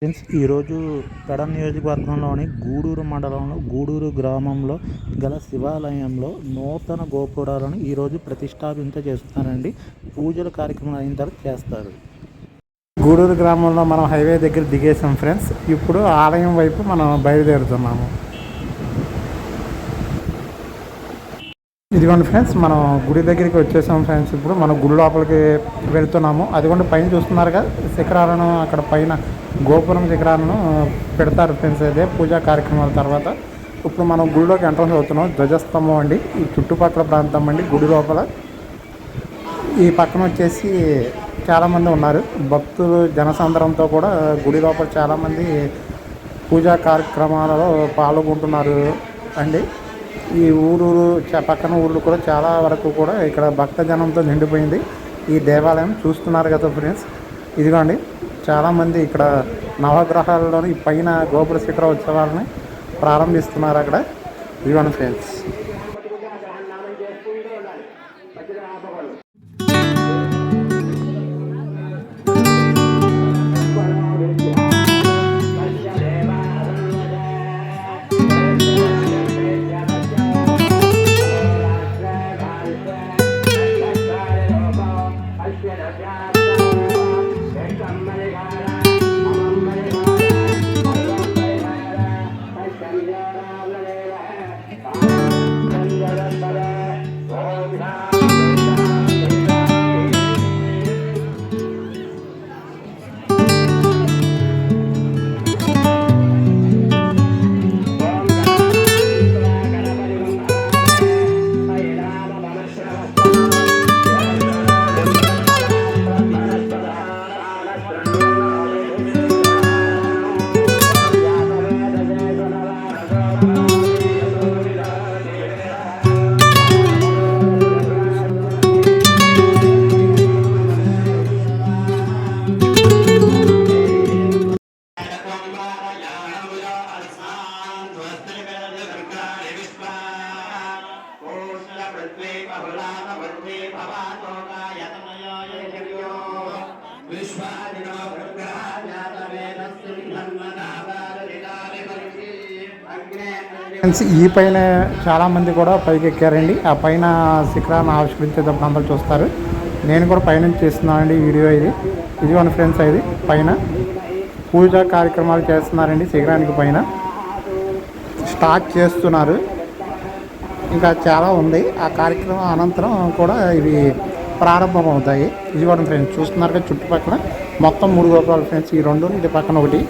Friends, ఈరోజు పెడ నియోజకవర్గంలోని గూడూరు మండలంలో గూడూరు గ్రామంలో గల శివాలయంలో నూతన గోపురాలను ఈరోజు ప్రతిష్టాపించ చేస్తున్నారండి. పూజల కార్యక్రమం అయిన తర్వాత చేస్తారు. గూడూరు గ్రామంలో మనం హైవే దగ్గర దిగేసాం ఫ్రెండ్స్. ఇప్పుడు ఆలయం వైపు మనం బయలుదేరుతున్నాము. ఇదిగోండి ఫ్రెండ్స్, మనం గుడి దగ్గరికి వచ్చేసాం ఫ్రెండ్స్. ఇప్పుడు మనం గుడి లోపలికి వెళ్తున్నాము. అదిగోండి పైన చూస్తున్నారుగా శిఖరాలను, అక్కడ పైన గోపురం శిఖరాలను పెడతారు ఫ్రెండ్స్. అదే పూజా కార్యక్రమాల తర్వాత ఇప్పుడు మనం గుడిలోకి ఎంట్రన్స్ అవుతున్నాం. ధ్వజస్తంభం అండి ఈ చుట్టుపక్కల ప్రాంతం అండి. గుడి లోపల ఈ పక్కన వచ్చేసి చాలామంది ఉన్నారు భక్తులు. జనసంద్రంతో కూడా గుడి లోపల చాలామంది పూజా కార్యక్రమాలలో పాల్గొంటున్నారు అండి. ఈ ఊరూరు పక్కన ఊళ్ళు కూడా చాలా వరకు కూడా ఇక్కడ భక్తజనంతో నిండిపోయింది. ఈ దేవాలయం చూస్తున్నారు కదా ఫ్రెండ్స్. ఇదిగోండి చాలామంది ఇక్కడ నవగ్రహాలలోని పైన గోపుర శిఖర ఉత్సవాలని ప్రారంభిస్తున్నారు అక్కడ. ఇదిగోండి ఫ్రెండ్స్. ఈ పైన చాలామంది కూడా పైకి ఎక్కారండి. ఆ పైన శిఖరాన్ని ఆవిష్కరించేటప్పుడు అందరూ చూస్తారు. నేను కూడా పైనుంచి చేస్తున్నానండి వీడియో. ఇది వన్ ఫ్రెండ్స్. ఇది పైన పూజా కార్యక్రమాలు చేస్తున్నారండి. శిఖరానికి పైన స్టార్ట్ చేస్తున్నారు. ఇంకా చాలా ఉంది. ఆ కార్యక్రమం అనంతరం కూడా ఇవి ప్రారంభమవుతాయి. ఇది కూడా ఫ్రెండ్స్ చూస్తున్నారు కదా చుట్టుపక్కల మొత్తం 3 గోపురాలు ఫ్రెండ్స్. ఈ 2 ఇటు పక్కన 1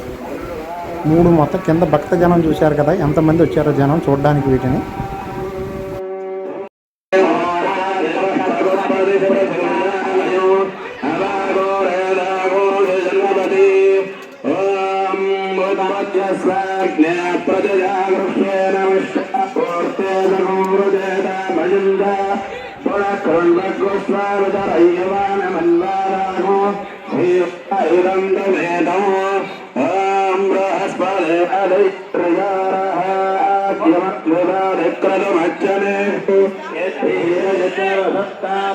3 మొత్తం. కింద భక్త జనం చూశారు కదా ఎంతమంది వచ్చారో జనం చూడడానికి వీటిని.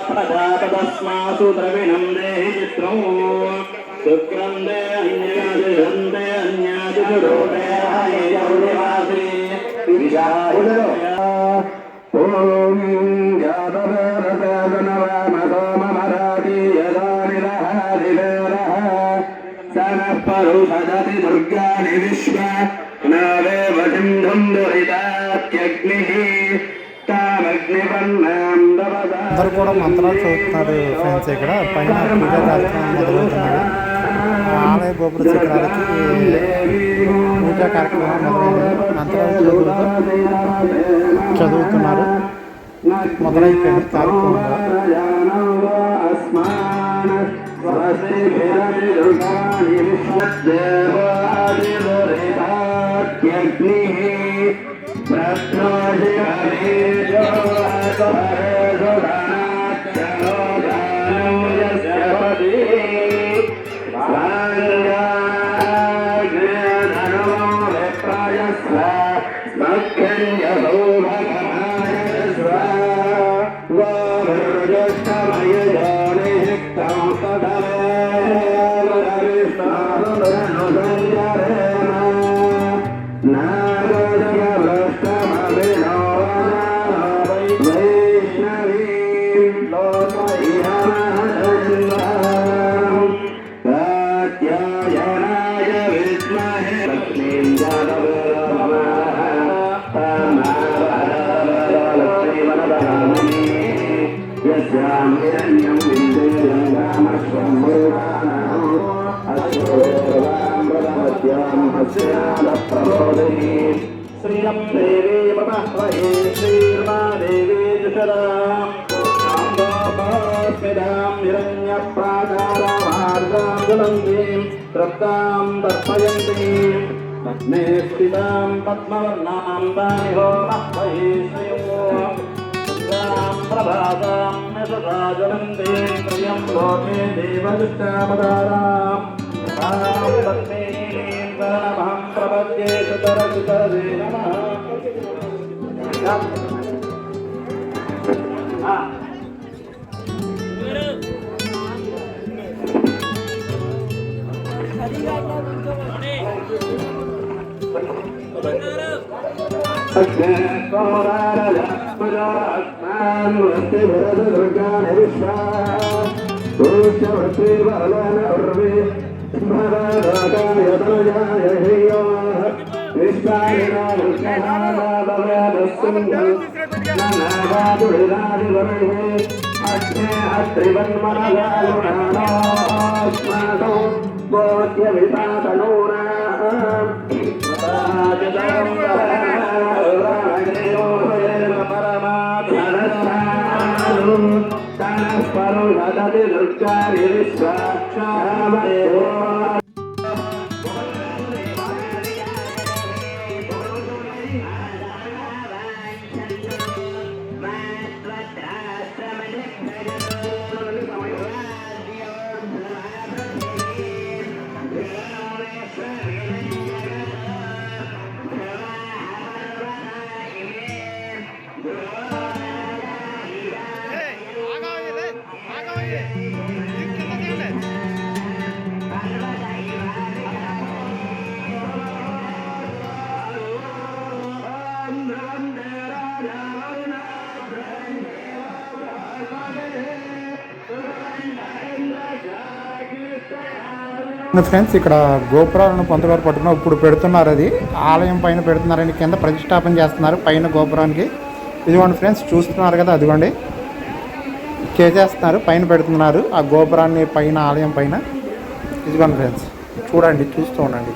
ప్రజాపదస్మాసు ద్రవిణం దేహి చిత్రం శుక్రం దే అన్యాదిషందే అన్యాదిషుడోదే హయౌనివాసి విజాయుడో ఓం యాదవేరతేజనవామసోమమరాతి యదానిరహాదివేరః సనః పరుషదతి దుర్గాని విశ్వ నావేవ సింధుం దురితాత్యగ్నిః అందరూ కూడా మంత్రాలు చదువుతున్నారు ఫ్రెండ్స్. ఇక్కడ పైన పూజా కార్యక్రమం మొదలవుతున్నారు. ఆలయ గోపుర శిఖరాలకి పూజా కార్యక్రమం మొదలైంది. మంత్రాలు చదువుతున్నారు. మొదలైపోయింది కార్యక్రమంలో. శ్రీయం దేవీ మహే శ్రీర్మా దేవీ జుషరాం స్మితాం హిరణ్యప్రాకారామార్గాం జ్వలంతీం తృప్తాం దర్శయంతీం పద్మే స్థితాం పద్మవర్ణాం దానిహో మహ్మహే శ్రియోం చంద్రాం ప్రభాతాం యశసా జ్వలంతీం ప్రియం లోకే దేవదుష్టామదారాం ప్రభాం పద్మేనీం శరణమహం ప్రపద్యే సుతరసుతరే నమః. ఫ్రెండ్స్ ఇక్కడ గోపురాలను పొంతగారు పట్టుకున్న ఇప్పుడు పెడుతున్నారు, అది ఆలయం పైన పెడుతున్నారండి, కింద ప్రతిష్టాపన చేస్తున్నారు పైన గోపురానికి. ఇదిగోండి ఫ్రెండ్స్ చూస్తున్నారు కదా, అదిగోండి చేసేస్తున్నారు, పైన పెడుతున్నారు ఆ గోపురాన్ని పైన ఆలయం పైన. ఇదిగోండి ఫ్రెండ్స్ చూడండి, చూస్తూ ఉండండి.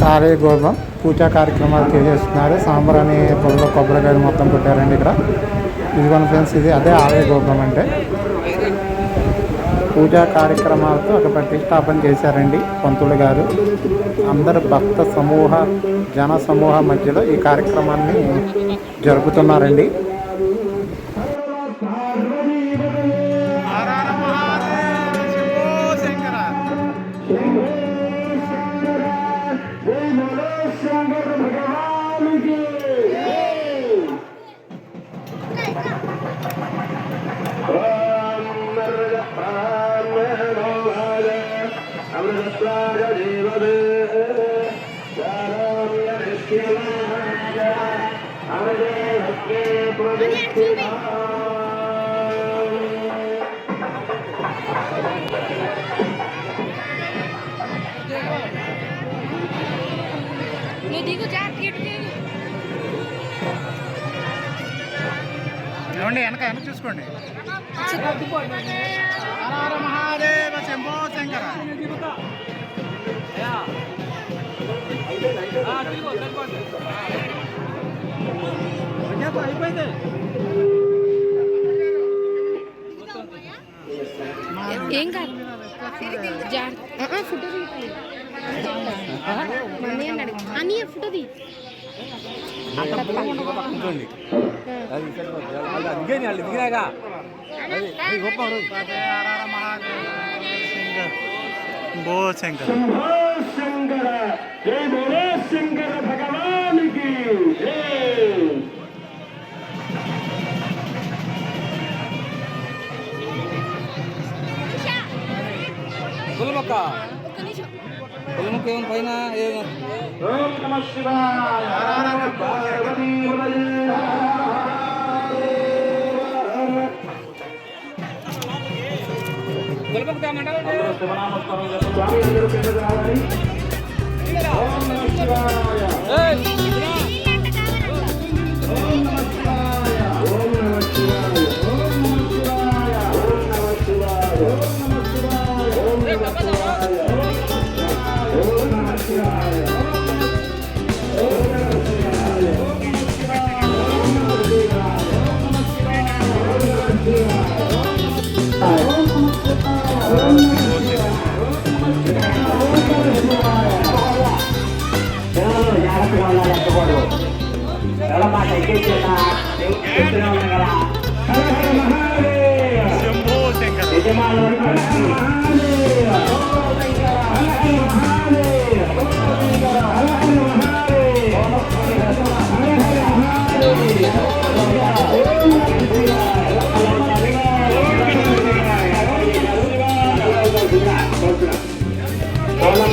సారే గోపం పూజా కార్యక్రమాలు చేస్తున్నారు. సాంబ్రాణి పొలంలో కొబ్బరికాయలు మొత్తం కొట్టారండి ఇక్కడ. ఇదిగోండి ఫ్రెండ్స్, ఇది అదే ఆలయ గోపురం అంటే. పూజా కార్యక్రమాలతో ఒక ప్రతిష్టాపన చేశారండి పంతులు గారు. అందరు భక్త సమూహ జన సమూహ మధ్యలో ఈ కార్యక్రమాన్ని జరుపుతున్నారండి. ఏమండి వెనక చూసుకోండి. మహాదేవ శంభో శంకర. అయిపోయింది. ఏం కాదు ఫోటో అని ఫోటో తీ. శంకర జై బోలో శంకర భగవానికి పులమొక్క పులముక్క ఏం పైన ఓం నమః శివాయ. పులముక్క మండలం శివనామస్మరణ స్వామి అందరూ కిందకు రావాలి. ఓం నమః శివాయ. ఓం నమః శివాయ. ఓం నమః శివాయ. ఓం నమః శివాయ. ఓం నమః శివాయ. ఓం నమః శివాయ. ఓం నమః శివాయ. ఓం నమః శివాయ. శంభో శంకర.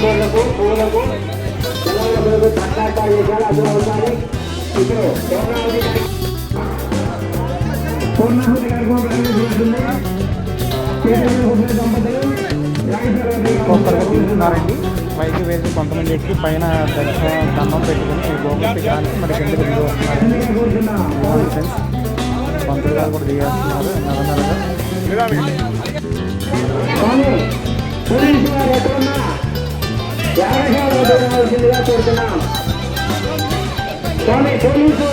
పూలకు పూలకు జనాలకు తట్టాటాలు చేశారు. అందులో ఉండాలి. ఇప్పుడు పూర్ణాహుతి కార్యక్రమం జరుగుతుంది. ఒక్కొక్కరుగా తీసుకున్నారండి. పైకి వేసి కొంతమంది ఎక్కి పైన దర్శనం దండం పెట్టుకుని గోపురం దిగడానికి మరి కిందకి దిగి వస్తున్నారండి. ఫ్రెండ్స్, పంతులు గారు కూడా దిగేస్తున్నారు నెలనెలగా. కోరుతున్నాం. స్వామి పోలీసు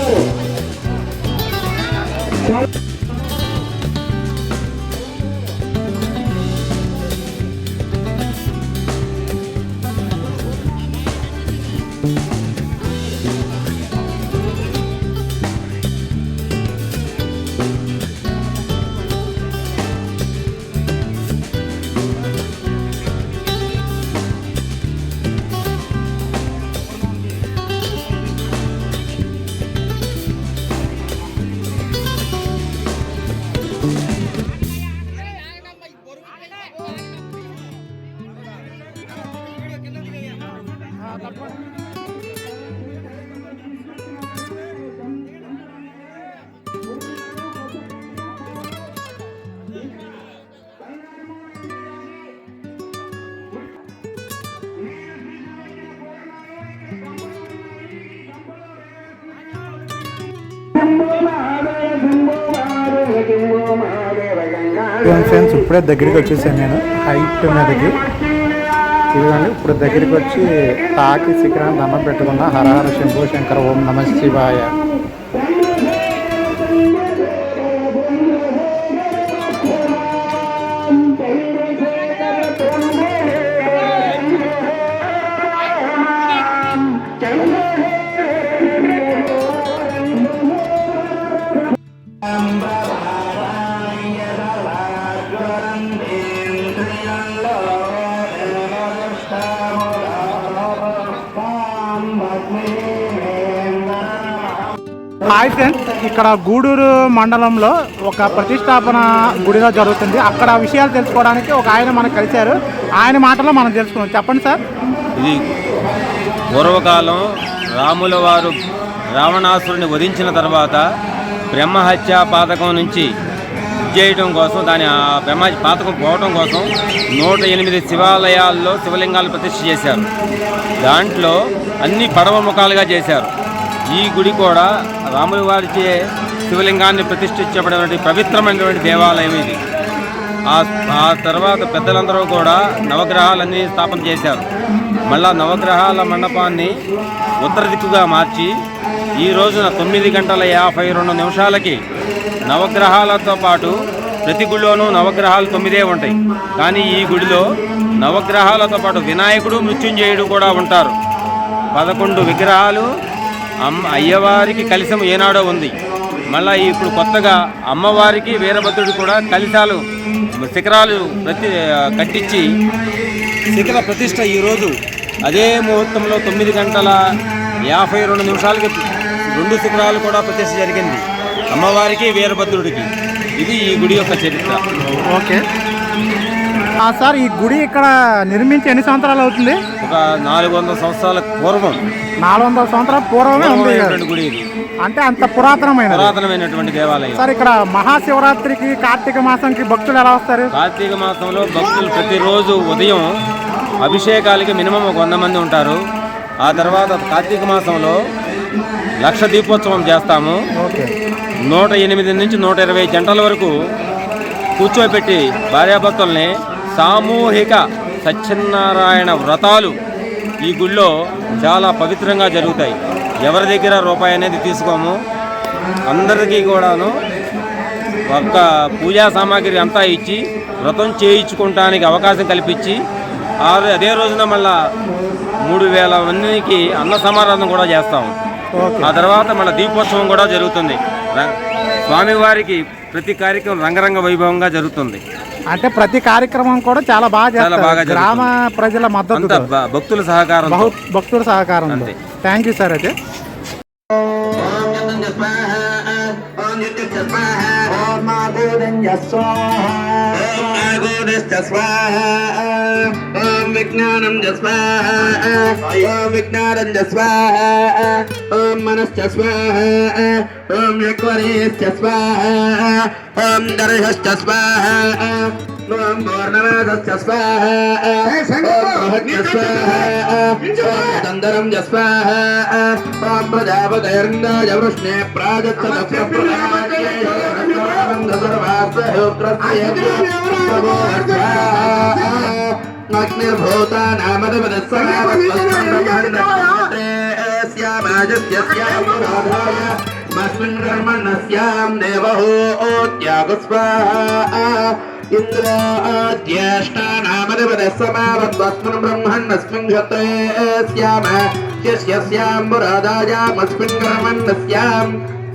ఫ్రెండ్స్, ఇప్పుడే దగ్గరికి వచ్చేసాను నేను హైట్ మీదకి. ఇదిగోండి ఇప్పుడు దగ్గరికి వచ్చి తాకి శిఖరాన్ని దండం పెట్టుకున్న హర హర శంభో శంకర ఓం నమ శివాయ. హాయ్ ఫ్రెండ్స్, ఇక్కడ గూడూరు మండలంలో ఒక ప్రతిష్టాపన గుడిగా జరుగుతుంది. అక్కడ విషయాలు తెలుసుకోవడానికి ఒక ఆయన మనకు కలిశారు. ఆయన మాటలో మనం తెలుసుకున్నాం. చెప్పండి సార్. ఇది పూర్వకాలం రాముల వారు రావణాసురుని వధించిన తర్వాత బ్రహ్మహత్య పాతకం నుంచి చేయడం కోసం, దాని బ్రహ్మ పాతకం పోవడం కోసం 108 శివాలయాల్లో శివలింగాలు ప్రతిష్ఠ చేశారు. దాంట్లో అన్ని పడవ ముఖాలుగా చేశారు. ఈ గుడి కూడా రాముల వారిచే శివలింగాన్ని ప్రతిష్ఠించబడినటువంటి పవిత్రమైనటువంటి దేవాలయం ఇది. ఆ తర్వాత పెద్దలందరూ కూడా నవగ్రహాలన్నీ స్థాపన చేశారు. మళ్ళా నవగ్రహాల మండపాన్ని ఉత్తర దిక్కుగా మార్చి ఈ రోజున 9:52 నవగ్రహాలతో పాటు ప్రతి గుడిలోనూ నవగ్రహాలు 9 ఉంటాయి. కానీ ఈ గుడిలో నవగ్రహాలతో పాటు వినాయకుడు, మృత్యుంజయుడు కూడా ఉంటారు. 11 విగ్రహాలు అయ్యవారికి కలిసం ఏనాడో ఉంది. మళ్ళీ ఇప్పుడు కొత్తగా అమ్మవారికి వీరభద్రుడు కూడా కలిశాలు శిఖరాలు కట్టించి శిఖర ప్రతిష్ట ఈరోజు అదే ముహూర్తంలో 9:52 2 శిఖరాలు కూడా ప్రతిష్ట జరిగింది, అమ్మవారికి వీరభద్రుడికి. ఇది ఈ గుడి యొక్క చరిత్ర. ఓకే సార్, ఈ గుడి ఇక్కడ నిర్మించి ఎన్ని సంవత్సరాలు అవుతుంది? ఒక 400 సంవత్సరాల పూర్వం. 400 సంవత్సరాల పూర్వమే ఉంది గుడి ఇది. అంటే అంత పురాతనమైనటువంటి దేవాలయం. సార్, ఇక్కడ మహాశివరాత్రికి కార్తీక మాసంకి భక్తులు ఎలా వస్తారు? కార్తీక మాసంలో భక్తులు ప్రతిరోజు ఉదయం అభిషేకాలకి మినిమం 100 మంది ఉంటారు. ఆ తర్వాత కార్తీక మాసంలో 1,00,000 దీపోత్సవం చేస్తాము. 108 నుంచి 120 జంటల వరకు కూర్చోబెట్టి భార్యాభర్తల్ని సామూహిక సత్యనారాయణ వ్రతాలు ఈ గుళ్ళో చాలా పవిత్రంగా జరుగుతాయి. ఎవరి దగ్గర రూపాయి అనేది తీసుకోము. అందరికీ కూడాను ఒక్క పూజా సామాగ్రి అంతా ఇచ్చి వ్రతం చేయించుకోవటానికి అవకాశం కల్పించి అదే రోజున మళ్ళా 3,000 మందికి అన్న సమారాధన కూడా చేస్తాము. ఆ తర్వాత మళ్ళీ దీపోత్సవం కూడా జరుగుతుంది. స్వామివారికి ప్రతి కార్యక్రమం రంగరంగ వైభవంగా జరుగుతుంది. అంటే ప్రతి కార్యక్రమం కూడా చాలా బాగా గ్రామ ప్రజల మద్దతు, భక్తుల సహకారం, భక్తుల సహకారం. Thank you sir. అయితే ఓం విజ్ఞానం స్వాహ, ఓం విజ్ఞానం స్వాహ, ఓం మనశ్చ స్వాహ, ఓం యజ్ఞ స్వాహ, ఓం దర్శశ్చ స్వాహ, ఓం పూర్ణమాసశ్చ స్వాహ, ఓం స్వాహ, ఓం దందరం స్వాహ, ఓం ప్రజాపతైర్నాయ వృష్ణే ప్రాజత్త అగ్నిర్భూతా నామస్మిన్ కర్మణస్యాం దేవహోత్యాగస్వాహా ఇంద్రో జ్యేష్ఠా నామదేవదస్సమావద్వస్మిన్ బ్రహ్మణస్మిన్ క్షత్రే స్యామ శిష్యస్యాం పురాదాయామస్మిన్ కర్మణస్యాం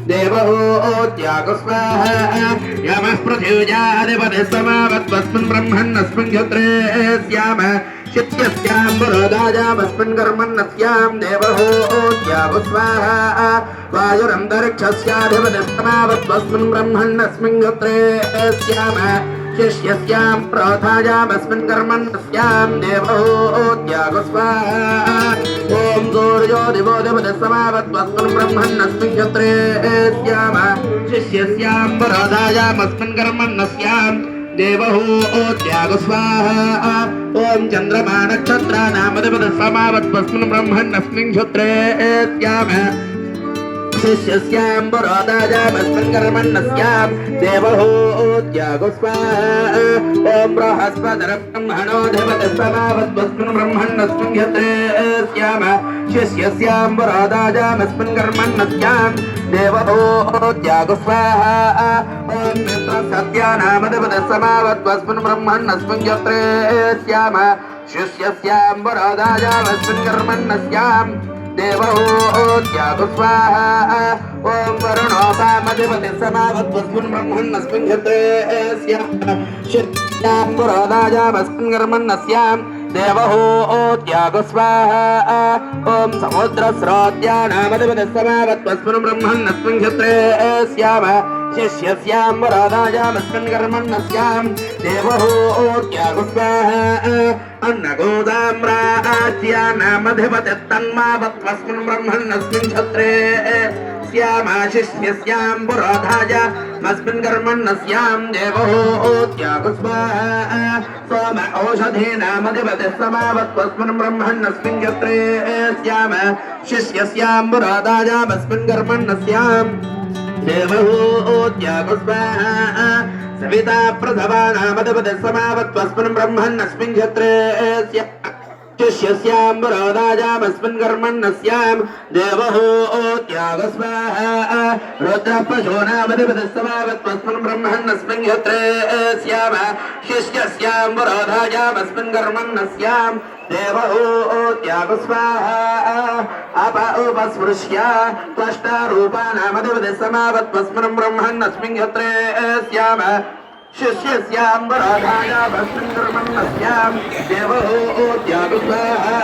దేవహోత్యాగస్వాహా యమః పృథివ్యాధిపతిస్సమావద్వస్మిన్ బ్రహ్మణస్మిన్ క్షత్రే స్యామ శిష్యస్యాం పురాదాయామస్మిన్ కర్మణస్యాం దేవహోత్యాగస్వాహా వాయురంతరిక్షస్యాధిపతిస్సమావద్వస్మిన్ బ్రహ్మణస్మిన్ క్షత్రే స్యామ శిష్యస్యాం ప్రోధాయామస్మిన్ కర్మణస్యాం దేవహోత్యాగస్వాహా ఓం సూర్యోదివోదిపతిస్సమావద్వస్మిన్ బ్రహ్మణస్మిన్ క్షత్రే స్యామ శిష్యస్యాం ప్రోధాయామస్మిన్ కర్మణస్యాం దేవహోత్యాగస్వాహా ఓం చంద్రమా నక్షత్రానామధిపతిస్సమావద్వస్మిన్ బ్రహ్మణస్మిన్ క్షత్రే స్యామ शिष्यस्यां पुरोदाजामस्मिन् कर्मण्यस्यां देवहूत्यागो स्वाहा ॐ बृहस्पतिर्ब्रह्मणोऽधिपतिस्समावत्वस्मिन् ब्रह्मण्यस्मिन् यत्रेस्याम शिष्यस्यां पुरोदाजामस्मिन् कर्मण्यस्यां देवहूत्यागो स्वाहा ॐ मित्रसत्यानामधिपतिस्समावत्वस्मिन् ब्रह्मण्यस्मिन् यत्रेस्याम शिष्यस्यां पुरोदाजामस्मिन् कर्मण्यस्यां देवहूत्यागो स्वाहा ॐ वरुणोपामधिपतिस्समावत्वस्मिन् ब्रह्मण्यस्मिन् यत्रेस्याम शिष्यस्यां पुरोदाजामस्मिन् कर्मण्यस्यां देवहूत्यागो स्वाहा ॐ समुद्रस्रोत्यानामधिपतिस्समावत्वस्मिन् ब्रह्मण्यस्मिन् यत्रेस्याम शिष्यस्यां पुरोदाजामस्मिन् कर्मण्यस्यां देवहूत्यागो स्वाहा अन्नगोदाम्रास्यानामधिपतिस्तन्मावत्वस्मिन् ब्रह्मण्यस्मिन् क्षत्रेस्याम शिष्यस्यां पुरोधाजामस्मिन् कर्मण्यस्यां देवहूत्यागो स्वाहा सोम औषधीनामधिपतिस्समावत्वस्मिन् ब्रह्मण्यस्मिन् क्षत्रेस्याम शिष्यस्यां पुरोधाजामस्मिन् कर्मण्यस्यां देवहूत्यागो स्वाहा सविता प्रसवानामधिपतिस्समावत्वस्मिन् ब्रह्मण्यस्मिन् क्षत्रेस्याम शिष्यस्यां पुरोदाजामस्मिन् कर्मण्यस्यां देवहूत्यागो स्वाहा रुद्रपशूनामधिपतिस्समावत्वस्मिन् ब्रह्मण्यस्मिन् क्षत्रेस्याम शिष्यस्यां पुरोदाजामस्मिन् कर्मण्यस्यां देवहूत्यागो स्वाहा अप उपस्पृश्य त्वष्टारूपानामधिपतिस्समावत्वस्मिन् ब्रह्मण्यस्मिन् क्षत्रेस्याम शिष्यस्यां पुरोधाजामस्मिन् कर्मण्यस्यां देवहूत्यागो स्वाहा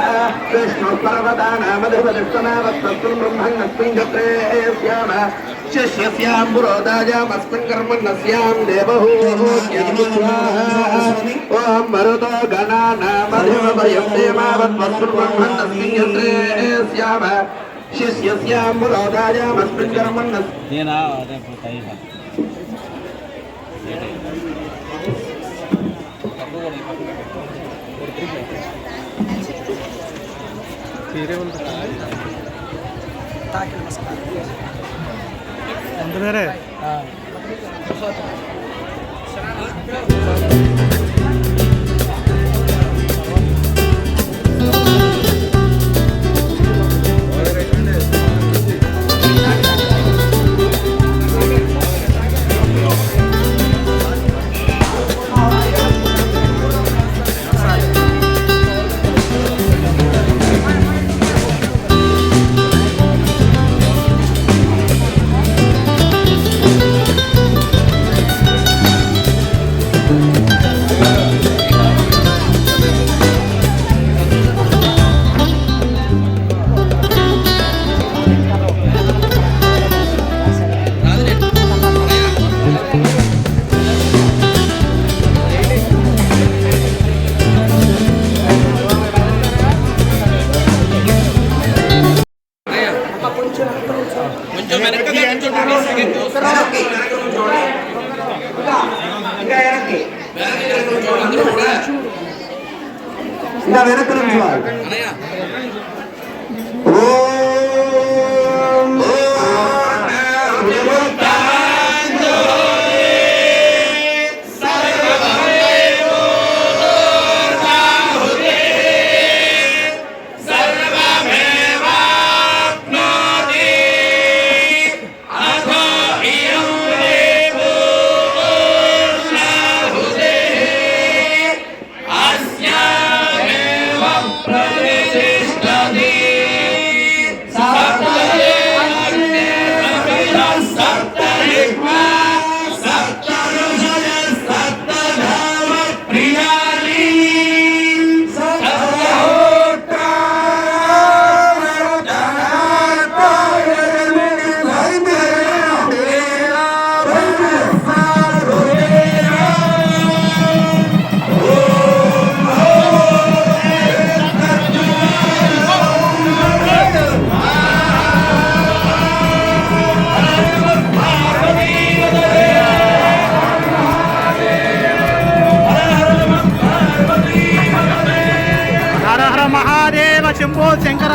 विष्णुपर्वतानामधिपतिस्समावत्वस्मिन् ब्रह्मण्यस्मिन् क्षत्रेस्याम शिष्यस्यां पुरोधाजामस्मिन् कर्मण्यस्यां देवहूत्यागो स्वाहा ॐ मरुतो गणानामधिपतिं देवावत्वस्मिन् ब्रह्मण्यस्मिन् क्षत्रेस्याम शिष्यस्यां पुरोधाजामस्मिन् कर्मण्यस्यां వేరే ఇంకా వెనక్కి నుంచోవాలి. శంభో శంకర.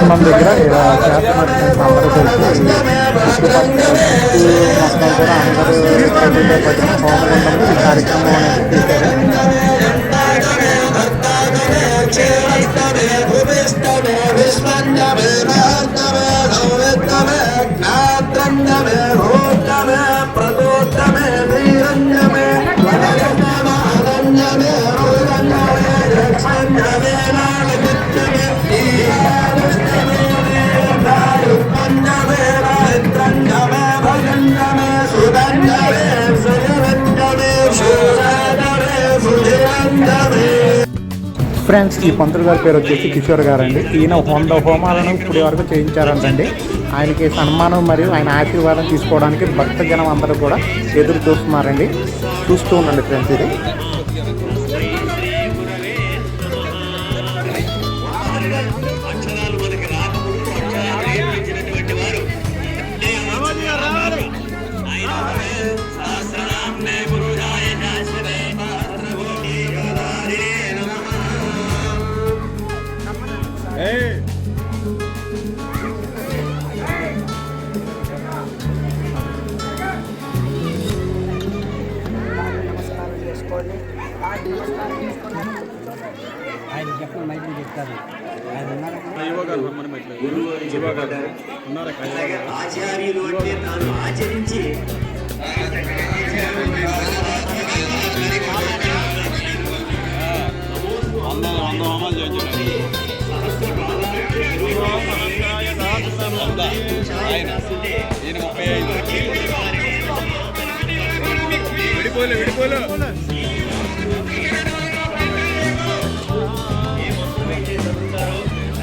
గుమ్మం దగ్గర ఇలా చేస్తున్నారు ఫ్రెండ్స్. అందరూ కలిసి మొత్తం కూడా అందరూ ప్రభుత్వ పట్టిన హోమగుండంలో ఈ కార్యక్రమం అనేది చేశారు. ఫ్రెండ్స్, ఈ పంతులు గారి పేరు వచ్చేసి కిషోర్ గారు అండి. ఈయన 100 హోమాలను ఇప్పటి వరకు చేయించారంటండి. ఆయనకి సన్మానం మరియు ఆయన ఆశీర్వాదం తీసుకోవడానికి భక్తజనం అందరూ కూడా ఎదురు చూస్తున్నారండి. చూస్తూ ఉండండి ఫ్రెండ్స్. ఇది ఆచార్యులు అంటే తాను ఆచరించి విడిపోలే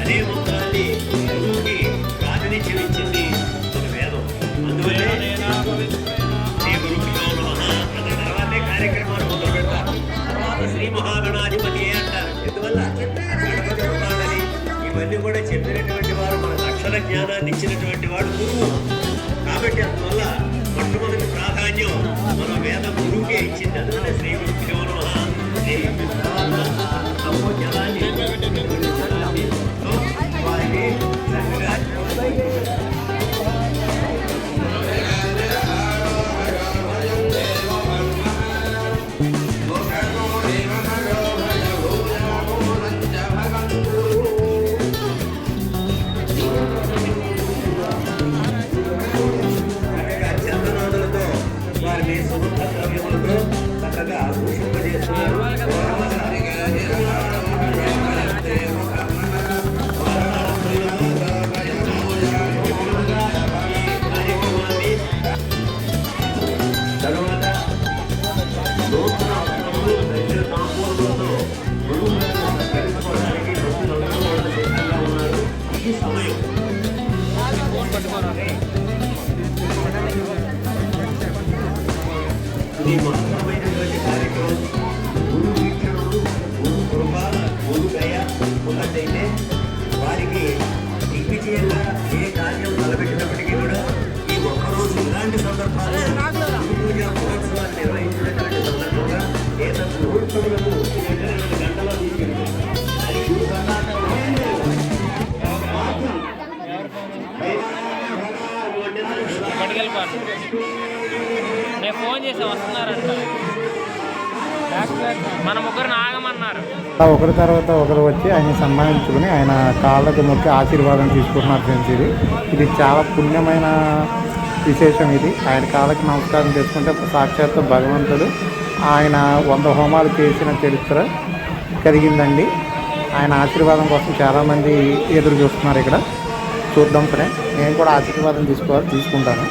అదే మంత్రాన్ని గురువుకి ప్రాతినిధ్యమిచ్చింది వేదం. అందువల్లే శ్రీ గురుభ్యో నమః అన్న తర్వాతే కార్యక్రమాలు మొదలు పెడతారు. తర్వాత శ్రీ మహాగణాధిపతి అంటారు. ఎందువల్ల గణపతి ఉన్నాడని ఇవన్నీ కూడా చెప్పినటువంటి వారు, మనకు అక్షర జ్ఞానాన్ని ఇచ్చినటువంటి వాడు గురువు. కాబట్టి అందువల్ల మొట్టమొదటి ప్రాధాన్యం మన వేద గురువుకే ఇచ్చింది. అందువల్ల శ్రీ గురుభ్యో నమః. జలాన్ని వారికి చందనాదులతో వారిని సుగంధ ద్రవ్యములతో చక్కగా భూషింపజేస్తున్నారు. తరువాత నూతన వస్త్రములు దగ్గర తాంబూలములతో గురువులను సత్కరించుకోవడానికి భక్తులందరూ కూడా సిద్ధంగా ఉన్నారు. ఈ సమయం ఇది మహత్తరమైనటువంటి కార్యక్రమం. గురు వీక్షణుడు, గురు కృప, గురు దయ ఉన్నట్టయితే వారికి దిగ్విజయంగా ఏ కార్యం తలపెట్టినప్పటికీ కూడా ఈ ఒక్కరోజు ఇలాంటి సందర్భాల్లో గురు పూజ మహోత్సవాన్ని నిర్వహించినటువంటి సందర్భంగా ఏదైనా ముహూర్తములకు గంటలో తీసుకెళ్తారు. అది గురు నేను ఫోన్ చేసి వస్తున్నారంట, మన ముగ్గురు ఆగమన్నారు. ఒకరి తర్వాత ఒకరు వచ్చి ఆయన సన్మానించుకుని ఆయన కాళ్ళకు మొక్కి ఆశీర్వాదం తీసుకుంటున్నారు ఫ్రెండ్స్. ఇది చాలా పుణ్యమైన విశేషం. ఇది ఆయన కాళ్ళకి నమస్కారం చేసుకుంటే సాక్షాత్తు భగవంతుడు ఆయన 100 హోమాలు చేసిన చరిత్ర కలిగిందండి. ఆయన ఆశీర్వాదం కోసం చాలామంది ఎదురు చూస్తున్నారు. ఇక్కడ చూద్దాం ఫ్రెండ్స్. నేను కూడా ఆశీర్వాదం తీసుకుంటాను.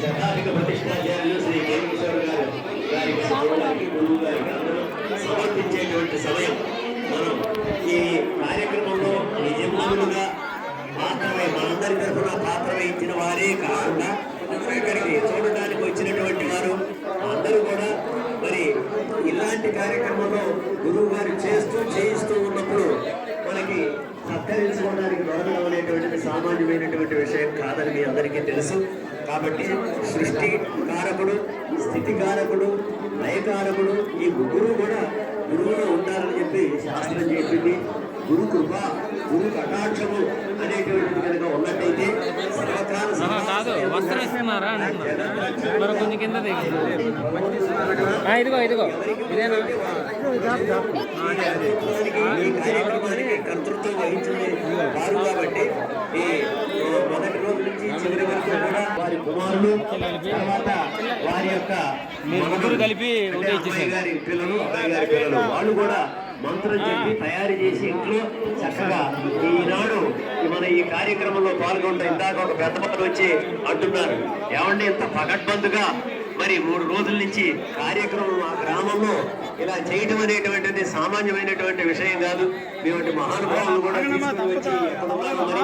శతాధిక ప్రతిష్టాచార్యులు శ్రీ కె. కిషోర్ గారు గారికి స్వాములకి గురువు గారికి అందరూ సమర్పించేటువంటి సమయం. మనం ఈ కార్యక్రమంలో నిజములుగా మాత్రమే మనందరి తరఫున పాత్ర వహించిన వారే కాకుండా ఇక్కడికి చూడటానికి వచ్చినటువంటి వారు అందరూ కూడా కార్యక్రమంలో గురువు గారు చేయిస్తూ ఉన్నప్పుడు మనకి సత్కరించుకోవడానికి దొరకడం అనేటువంటిది సామాన్యమైనటువంటి విషయం కాదని మీ అందరికీ తెలుసు. కాబట్టి సృష్టి కారకుడు, స్థితి కారకుడు, లయకారకుడు ఈ ముగ్గురు కూడా గురువులో ఉండాలని చెప్పి శాస్త్రం చెప్పింది. గురు కృప, గురు కటాక్షము అనేటువంటిది కనుక ఉన్నట్టయితే కాదు వస్త్రం ఇస్తున్నారా మరి కొంచెం కింద ఇదిగో ఇదిగో ఇదేనా ఈ కార్యక్రమానికి కర్తృత్వం వహించింది వారు. కాబట్టి ఈ మొదటి రోజు నుంచి చివరి వరకు కూడా వారి కుమారులు, తర్వాత వారి యొక్క ముగ్గురు కలిపి గారి పిల్లలు, అబ్బాయి గారి పిల్లలు వాళ్ళు కూడా మంత్రం చెప్పి తయారు చేసి ఇంట్లో చక్కగా ఈనాడు మన ఈ కార్యక్రమంలో పాల్గొంటాం. ఇందాక ఒక పెద్ద పని వచ్చి అంటున్నారు, ఏమంటే ఇంత పగడ్బందుగా మరి 3 రోజుల నుంచి కార్యక్రమం ఆ గ్రామంలో ఇలా చేయడం అనేటువంటిది సామాన్యమైనటువంటి విషయం కాదు. మేము మహానుభావులు కూడా తీసుకుని వచ్చి ఎక్కడ ఉన్నారో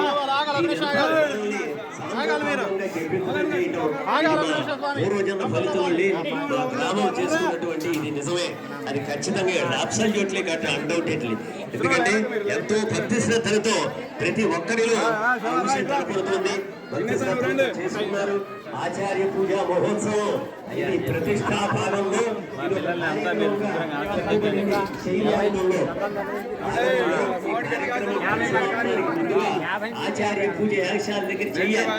పూర్వజన్మ ఫలితం నుండి మా గ్రామం చేసుకున్నటువంటి ఇది నిజమే. అది ఖచ్చితంగా అబ్సల్యూట్లీ అన్డౌటెడ్లీ. ఎందుకంటే ఎంతో భక్తి శ్రద్ధలతో ప్రతి ఒక్కరిలో కనపడుతుంది. భక్తి శ్రద్ధలతో చేసుకున్నారు. ఆచార్య పూజ మహోత్సవం ఇది ప్రతిష్టాపానంలో ఆచార్య పూజ యాగశాల దగ్గర చెయ్యాలి.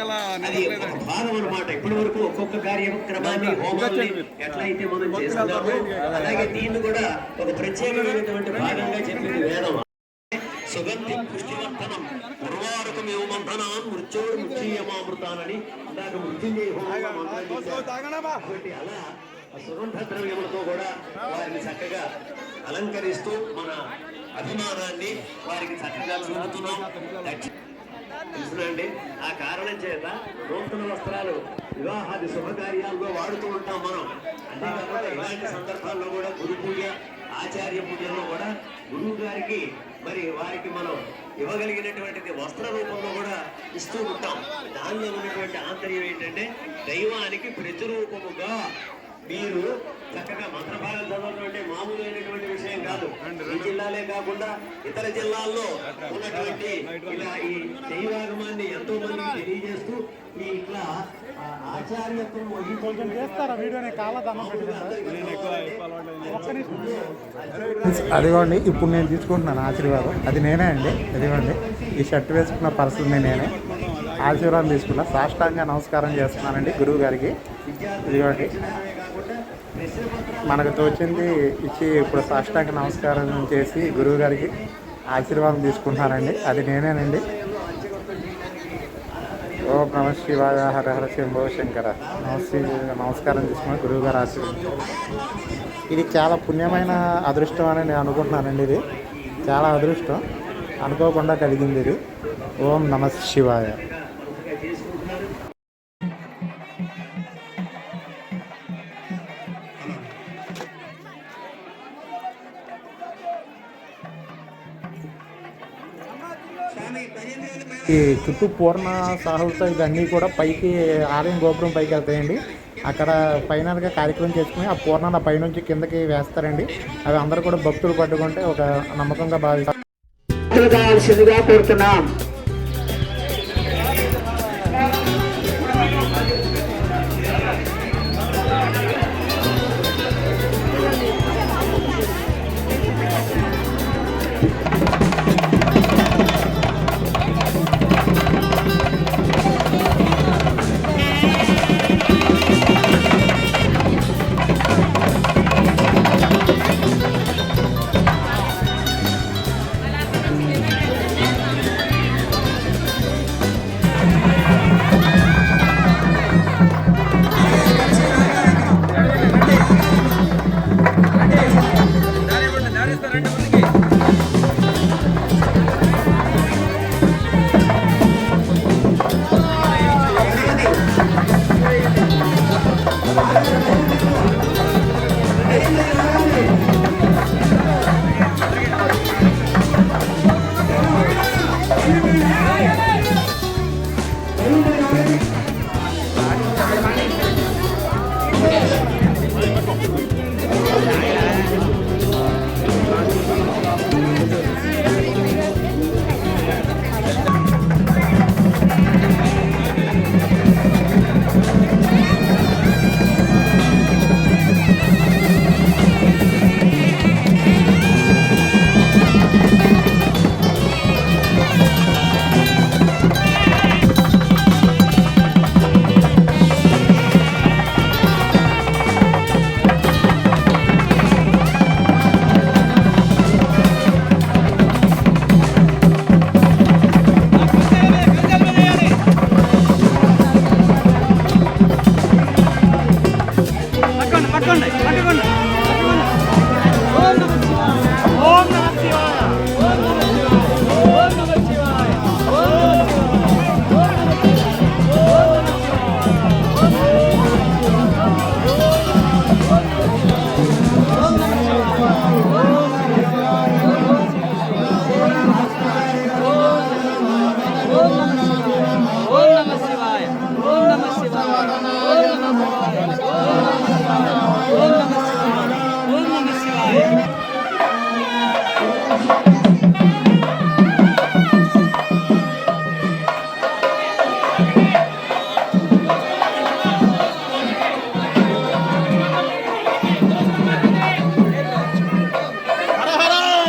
అది ఒక భాగం అన్నమాట. ఇప్పటి వరకు ఒక్కొక్క కార్యక్రమాన్ని హోమాన్ని ఎట్లయితే మనం చేస్తున్నామో అలాగే దీన్ని కూడా ఒక ప్రత్యేకమైనటువంటి భాగంగా చెప్పింది వేదం. సుగంధి పుష్టివర్ధనం ఉర్వారుకమేవ మంథనాన్ మృత్యోడు మృత్యుయమామృతానని ఇందాక మృత్యుంజయ హోమంగా కాబట్టి అలా సుగంధ ద్రవ్యములతో కూడా వారిని చక్కగా అలంకరిస్తూ మన అభిమానాన్ని వారికి చక్కగా చూపుతున్నాం. తెలుసునండి, ఆ కారణం చేత నూతన వస్త్రాలు వివాహాది శుభకార్యాల్లో వాడుతూ ఉంటాం మనం. అంతేకాకుండా ఇలాంటి సందర్భాల్లో కూడా గురు పూజ, ఆచార్య పూజలో కూడా గురువు గారికి మరి వారికి మనం ఇవ్వగలిగినటువంటిది వస్త్ర రూపంలో కూడా ఇస్తూ ఉంటాం. దానిలో ఉన్నటువంటి ఆంతర్యం ఏంటంటే దైవానికి ప్రతిరూపముగా మీరు చక్కగా మంత్రభాగం చదవడం అంటే మామూలైనటువంటి విషయం కాదు. ఈ జిల్లాలే కాకుండా ఇతర జిల్లాల్లో ఉన్నటువంటి ఇలా ఈ దైవాగమాన్ని ఎంతో మందికి తెలియజేస్తూ ఈ ఇట్లా ఆచార్యత్వం అదిగోండి ఇప్పుడు నేను తీసుకుంటున్నాను ఆశీర్వాదం. అది నేనే అండి. అదిగోండి ఈ షర్ట్ వేసుకున్న పర్సన్ నేనే ఆశీర్వాదం తీసుకున్నా. సాష్టాంగ నమస్కారం చేస్తున్నానండి గురువు గారికి. ఇదిగోండి మనకు తోచింది ఇచ్చి ఇప్పుడు సాష్టాంగ నమస్కారం చేసి గురువు గారికి ఆశీర్వాదం తీసుకుంటున్నానండి. అది నేనేనండి. ఓం నమ శివాయ, హర హర శంభో శంకర. నమస్కారం తీసుకున్న గురువు గారు ఆశీర్వదించారు. ఇది చాలా పుణ్యమైన అదృష్టం అని నేను అనుకుంటున్నానండి. ఇది చాలా అదృష్టం, అనుకోకుండా కలిగింది ఇది. ఓం నమ శివాయ. ఈ చుట్టూ పూర్ణ సాహులతో ఇవన్నీ కూడా పైకి ఆలయం గోపురం పైకి వెళ్తాయండి. అక్కడ ఫైనల్గా కార్యక్రమం చేసుకుని ఆ పూర్ణ పైనుంచి కిందకి వేస్తారండి. అవి అందరూ కూడా భక్తులు పట్టుకుంటే ఒక నమ్మకంగా భావిస్తారు. కోరుతున్నాం.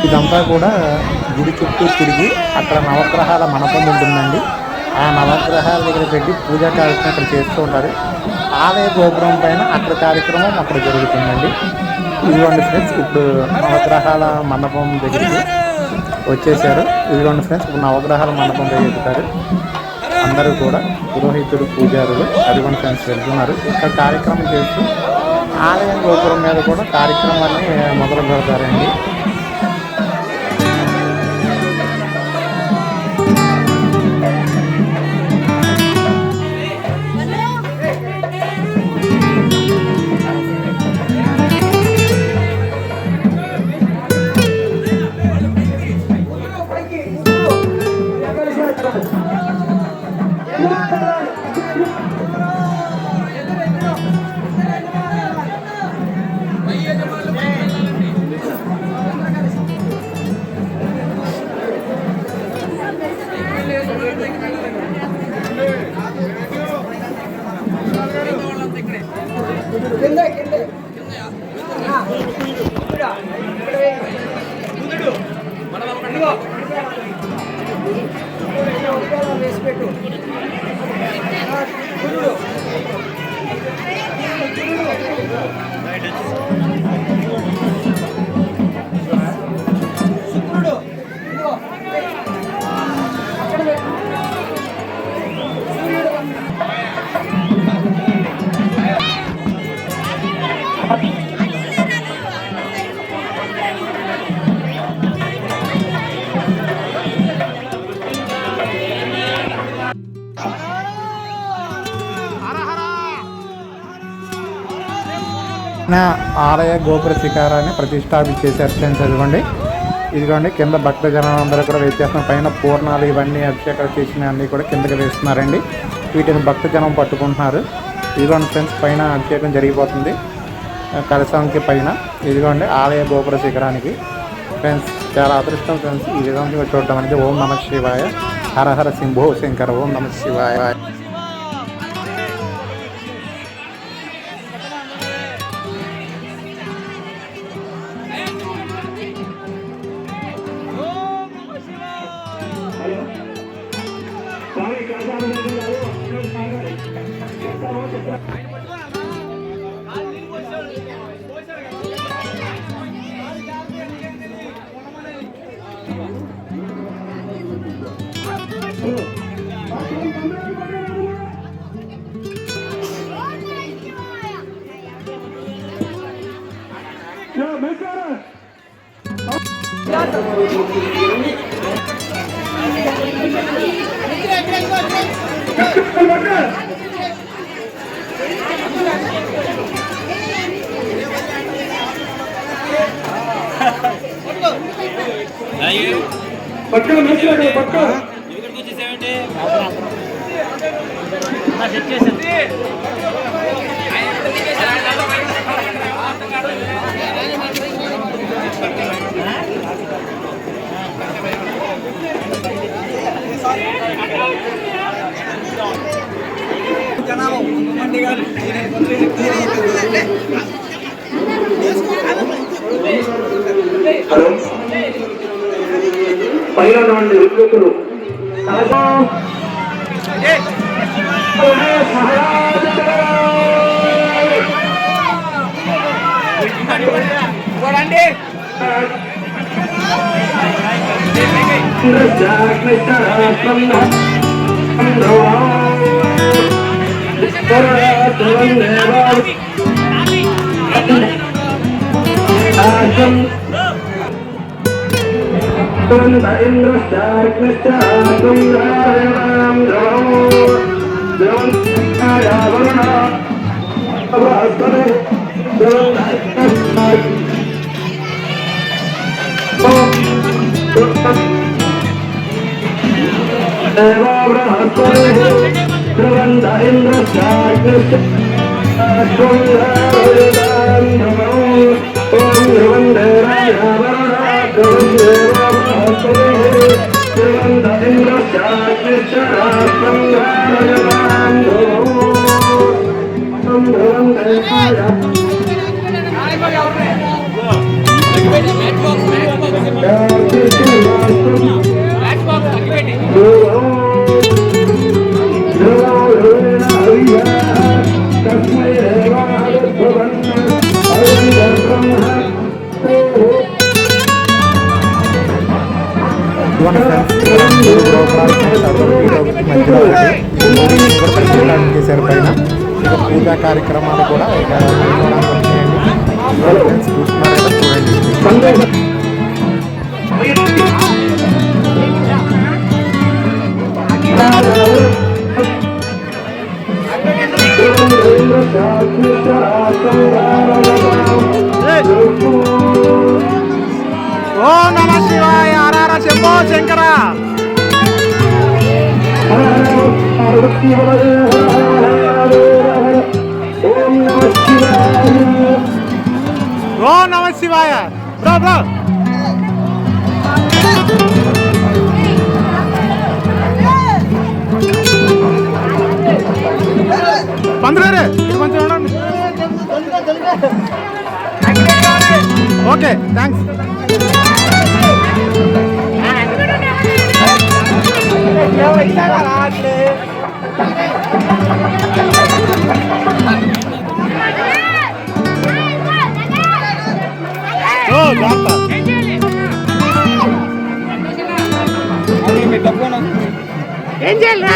ఇదంతా కూడా గుడి చుట్టూ తిరిగి అక్కడ నవగ్రహాల మండపం ఉంటుందండి. ఆ నవగ్రహాల దగ్గర పెట్టి పూజా కార్యక్రమం అక్కడ చేస్తూ ఉంటారు. ఆలయ గోపురం పైన అక్కడ కార్యక్రమం అక్కడ జరుగుతుందండి. ఇదిగోండి ఫ్రెండ్స్, ఇప్పుడు నవగ్రహాల మండపం దగ్గరికి వచ్చేసారు. ఇదిగోండి ఫ్రెండ్స్, ఇప్పుడు నవగ్రహాల మండపం దగ్గర ఎక్కుతారు. అందరూ కూడా పురోహితుడు, పూజారులు అదిగోండి ఫ్రెండ్స్ వెళ్తున్నారు. ఇక్కడ కార్యక్రమం చేస్తూ ఆలయం గోపురం మీద కూడా కార్యక్రమాన్ని మొదలు పెడతారండి. ఆలయ గోపుర శిఖరాన్ని ప్రతిష్టాపించేసారు ఫ్రెండ్స్. ఇదిగోండి కింద భక్త జనాలందరూ కూడా వేసేస్తున్న పైన పూర్ణాలు ఇవన్నీ అభిషేకాలు చేసిన అన్నీ కూడా కిందకి వేస్తున్నారండి. వీటిని భక్త జనం పట్టుకుంటున్నారు. ఇదిగోండి ఫ్రెండ్స్, పైన అభిషేకం జరిగిపోతుంది కలశానికి పైన. ఇదిగోండి ఆలయ గోపుర శిఖరానికి ఫ్రెండ్స్. చాలా అదృష్టం ఫ్రెండ్స్ ఈ విధంగా చూడటం అనేది. ఓం నమ శివాయ, హర హర శంభో శంకర, ఓం నమ శివాయ. పైన ఉన్నటువంటి విద్యుత్తులు దేవా ఇదిగోండి ఫ్రెండ్స్, మధ్యలో చేశారు పైన. ఇక పూజా కార్యక్రమాలు కూడా ఇక ఫ్రెండ్స్ చూస్తున్నారు కదా, చూడండి. ఓం నమ శివాయ, హర శంభో శంకర. ఓం నమ శివాయ. బ్రో బ్రో పంద్రే ఇది కొంచెం చూడండి. Okay, thanks. ఏం చేయాలి?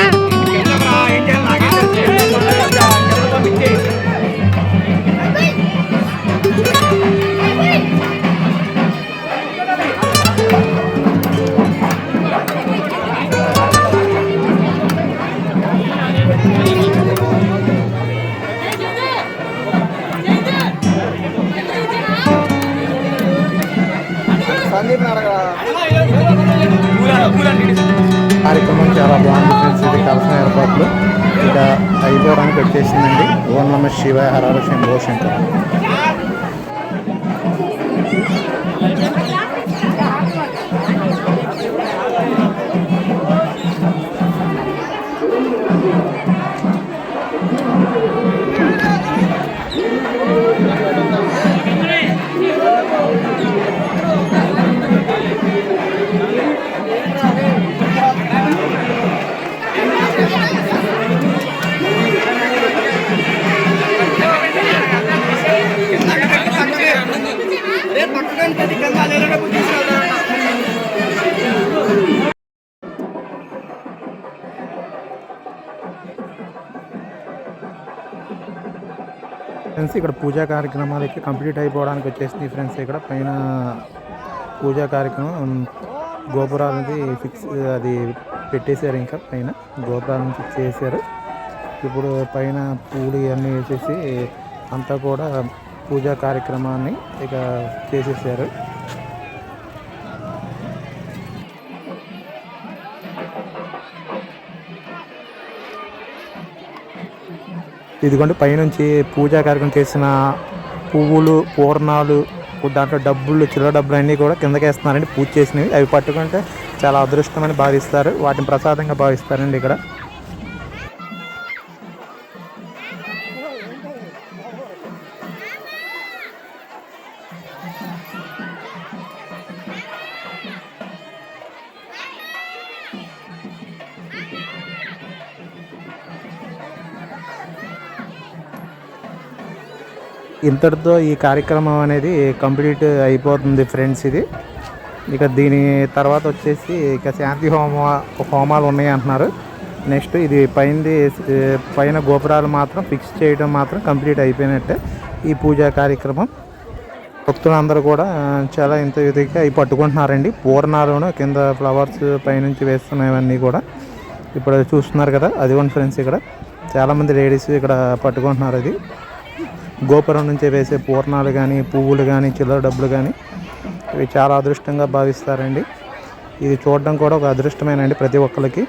కార్యక్రమం చాలా బాగుంది ఫ్రెండ్స్. ఇది కలిసిన ఏర్పాట్లు ఇక అయిపోవడానికి వచ్చేసిందండి. ఓం నమ శివాయ, హర శంభో శంకర. ఫ్రెండ్స్, ఇక్కడ పూజా కార్యక్రమాలకి కంప్లీట్ అయిపోవడానికి వచ్చేసింది ఫ్రెండ్స్. ఇక్కడ పైన పూజా కార్యక్రమం గోపురాలది ఫిక్స్ అది పెట్టేశారు. ఇంకా పైన గోపురాలను ఫిక్స్ చేశారు. ఇప్పుడు పైన పూలు ఇవన్నీ వేసేసి అంతా కూడా పూజా కార్యక్రమాన్ని ఇక చేసేసారు. ఇదిగోండి పైనుంచి పూజా కార్యక్రమం చేసిన పువ్వులు, పూర్ణాలు, దాంట్లో డబ్బులు, చిల్లర డబ్బులు అన్నీ కూడా కిందకి వేస్తున్నారండి. పూజ చేసినవి అవి పట్టుకుంటే చాలా అదృష్టమని భావిస్తారు. వాటిని ప్రసాదంగా భావిస్తారండి ఇక్కడ. ఇంతటితో ఈ కార్యక్రమం అనేది కంప్లీట్ అయిపోతుంది ఫ్రెండ్స్. ఇది ఇక దీని తర్వాత వచ్చేసి ఇక శాంతి హోమాలు ఉన్నాయి అంటున్నారు. నెక్స్ట్ ఇది పైన గోపురాలు మాత్రం ఫిక్స్ చేయడం మాత్రం కంప్లీట్ అయిపోయినట్టే ఈ పూజా కార్యక్రమం. భక్తులందరూ కూడా చాలా ఇంత ఇదిగా అవి పట్టుకుంటున్నారండి. పూర్ణాలను కింద ఫ్లవర్స్ పైనుంచి వేస్తున్నవన్నీ కూడా ఇప్పుడు చూస్తున్నారు కదా. అదిగోండి ఫ్రెండ్స్, ఇక్కడ చాలామంది లేడీస్ ఇక్కడ పట్టుకుంటున్నారు. అది గోపురం నుంచి వేసే పూర్ణాలు కానీ, పువ్వులు కానీ, చిల్లర డబ్బులు కానీ ఇవి చాలా అదృష్టంగా భావిస్తారండి. ఇది చూడడం కూడా ఒక అదృష్టమేనండి ప్రతి ఒక్కరికి.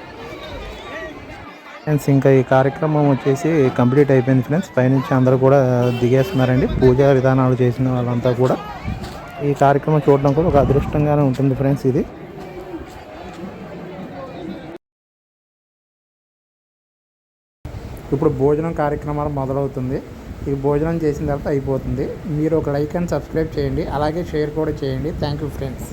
ఫ్రెండ్స్ ఇంకా ఈ కార్యక్రమం వచ్చేసి కంప్లీట్ అయిపోయింది ఫ్రెండ్స్. పైనుంచి అందరూ కూడా దిగేస్తున్నారండి. పూజా విధానాలు చేసిన వాళ్ళంతా కూడా ఈ కార్యక్రమం చూడడం కూడా ఒక అదృష్టంగానే ఉంటుంది ఫ్రెండ్స్. ఇది ఇప్పుడు భోజనం కార్యక్రమాలు మొదలవుతుంది. ఈ భోజనం చేసిన తర్వాత అయిపోతుంది. మీరు ఒక లైక్ అండ్ సబ్స్క్రైబ్ చేయండి, అలాగే షేర్ కూడా చేయండి. Thank you friends.